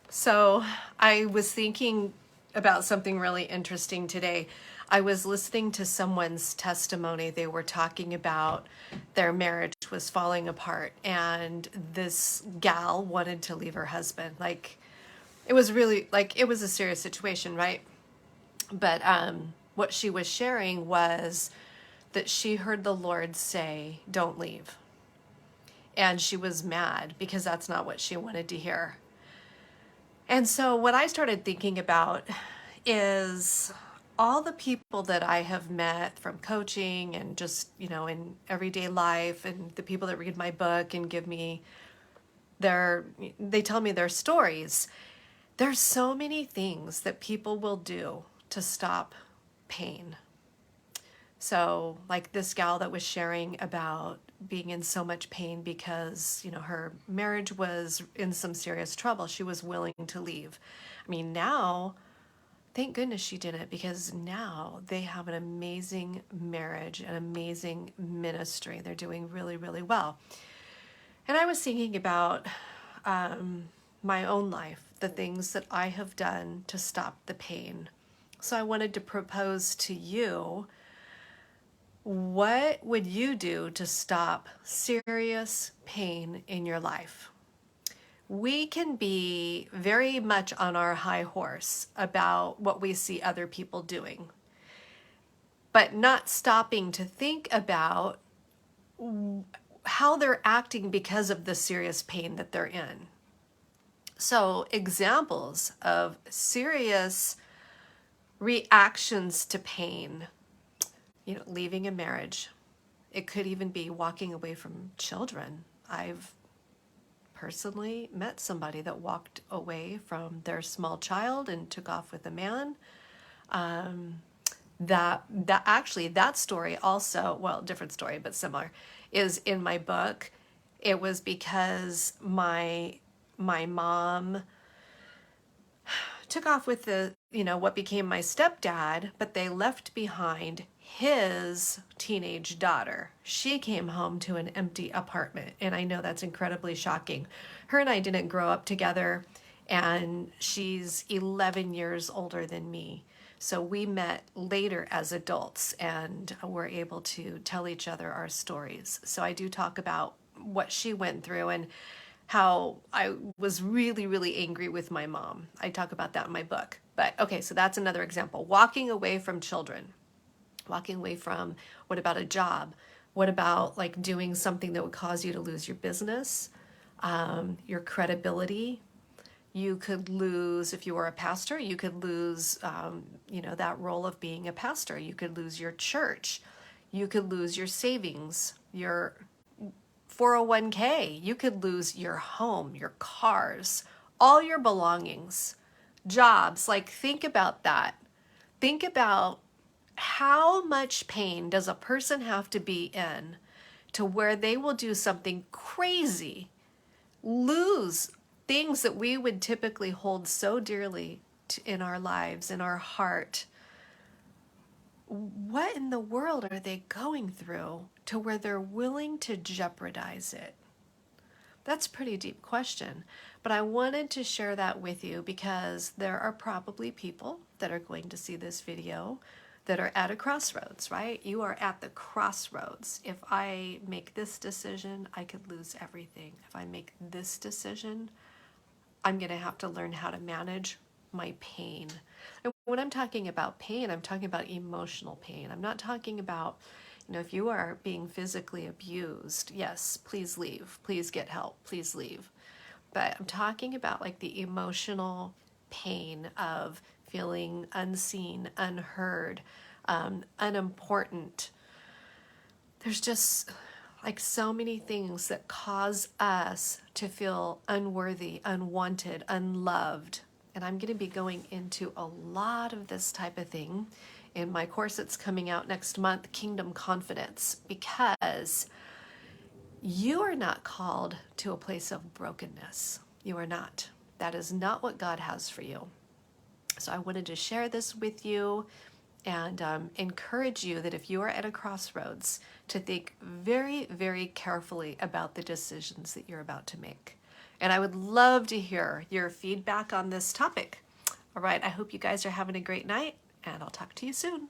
So I was thinking about something really interesting today. I was listening to someone's testimony. They were talking about their marriage was falling apart, and this gal wanted to leave her husband. Like, it was really like it was a serious situation, right? But what she was sharing was that she heard the Lord say, "Don't leave." And she was mad because that's not what she wanted to hear. And so what I started thinking about is all the people that I have met from coaching and just, in everyday life, and the people that read my book and give me they tell me their stories. There's so many things that people will do to stop pain. So, like this gal that was sharing about being in so much pain because, her marriage was in some serious trouble. She was willing to leave. I mean, now, thank goodness she didn't, because now they have an amazing marriage, an amazing ministry. They're doing really, really well. And I was thinking about my own life, the things that I have done to stop the pain. So I wanted to propose to you, what would you do to stop serious pain in your life? We can be very much on our high horse about what we see other people doing, but not stopping to think about how they're acting because of the serious pain that they're in. So, examples of serious reactions to pain, leaving a marriage. It could even be walking away from children. I've personally met somebody that walked away from their small child and took off with a man. That story also, well, different story but similar, is in my book. It was because my mom took off with what became my stepdad, but they left behind his teenage daughter. She came home to an empty apartment, and I know that's incredibly shocking. Her and I didn't grow up together, and she's 11 years older than me. So we met later as adults and were able to tell each other our stories. So I do talk about what she went through and how I was really, really angry with my mom. I talk about that in my book. But okay, so that's another example. Walking away from children. Walking away from, what about a job? What about like doing something that would cause you to lose your business, your credibility? You could lose, if you were a pastor, you could lose, that role of being a pastor. You could lose your church. You could lose your savings, your 401k. You could lose your home, your cars, all your belongings, jobs. Like, think about that. Think about how much pain does a person have to be in to where they will do something crazy, lose things that we would typically hold so dearly in our lives, in our heart. What in the world are they going through to where they're willing to jeopardize it? That's a pretty deep question, but I wanted to share that with you because there are probably people that are going to see this video that are at a crossroads, right? You are at the crossroads. If I make this decision, I could lose everything. If I make this decision, I'm going to have to learn how to manage my pain. And when I'm talking about pain, I'm talking about emotional pain. I'm not talking about, if you are being physically abused, yes, please leave. Please get help. Please leave. But I'm talking about like the emotional pain of feeling unseen, unheard, unimportant. There's just like so many things that cause us to feel unworthy, unwanted, unloved. And I'm going to be going into a lot of this type of thing in my course that's coming out next month, Kingdom Confidence, because you are not called to a place of brokenness. You are not. That is not what God has for you. So I wanted to share this with you and encourage you that if you are at a crossroads, to think very, very carefully about the decisions that you're about to make. And I would love to hear your feedback on this topic. All right, I hope you guys are having a great night, and I'll talk to you soon.